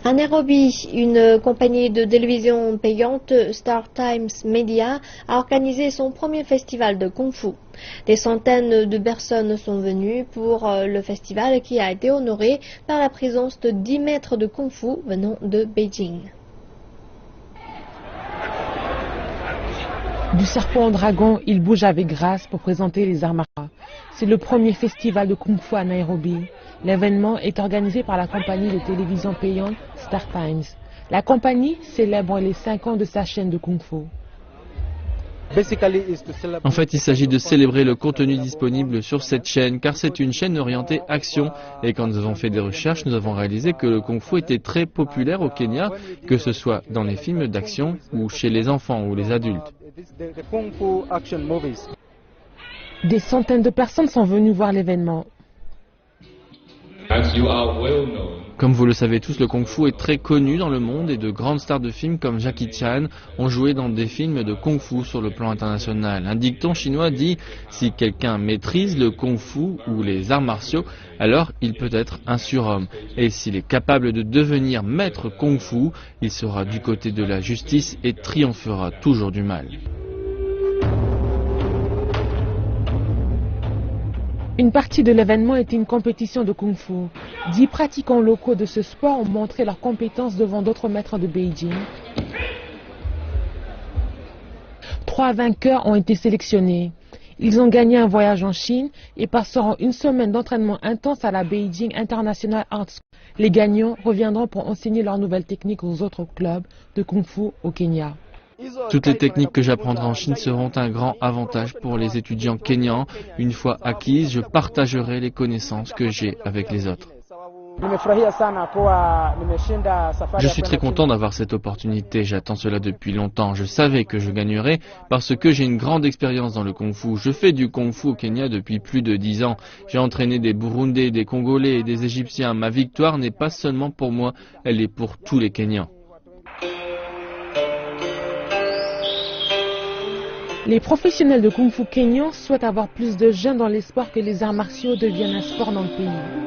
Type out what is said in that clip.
À Nairobi, une compagnie de télévision payante, Star Times Media, a organisé son premier festival de Kung Fu. Des centaines de personnes sont venues pour le festival qui a été honoré par la présence de 10 maîtres de Kung Fu venant de Beijing. Du serpent au dragon, il bouge avec grâce pour présenter les arts martiaux. C'est le premier festival de Kung Fu à Nairobi. L'événement est organisé par la compagnie de télévision payante Star Times. La compagnie célèbre les 5 ans de sa chaîne de Kung Fu. En fait, il s'agit de célébrer le contenu disponible sur cette chaîne, car c'est une chaîne orientée action. Et quand nous avons fait des recherches, nous avons réalisé que le Kung Fu était très populaire au Kenya, que ce soit dans les films d'action ou chez les enfants ou les adultes. Des centaines de personnes sont venues voir l'événement. Comme vous le savez tous, le Kung Fu est très connu dans le monde et de grandes stars de films comme Jackie Chan ont joué dans des films de Kung Fu sur le plan international. Un dicton chinois dit « Si quelqu'un maîtrise le Kung Fu ou les arts martiaux, alors il peut être un surhomme. Et s'il est capable de devenir maître Kung Fu, il sera du côté de la justice et triomphera toujours du mal. » Une partie de l'événement était une compétition de Kung Fu. 10 pratiquants locaux de ce sport ont montré leurs compétences devant d'autres maîtres de Beijing. 3 vainqueurs ont été sélectionnés. Ils ont gagné un voyage en Chine et passeront une semaine d'entraînement intense à la Beijing International Arts School. Les gagnants reviendront pour enseigner leurs nouvelles techniques aux autres clubs de Kung Fu au Kenya. Toutes les techniques que j'apprendrai en Chine seront un grand avantage pour les étudiants kenyans. Une fois acquises, je partagerai les connaissances que j'ai avec les autres. Je suis très content d'avoir cette opportunité, j'attends cela depuis longtemps. Je savais que je gagnerais parce que j'ai une grande expérience dans le Kung Fu. Je fais du Kung Fu au Kenya depuis plus de 10 ans. J'ai entraîné des Burundais, des Congolais et des Égyptiens. Ma victoire n'est pas seulement pour moi, elle est pour tous les Kenyans. Les professionnels de Kung Fu kenyans souhaitent avoir plus de jeunes dans l'espoir que les arts martiaux deviennent un sport dans le pays.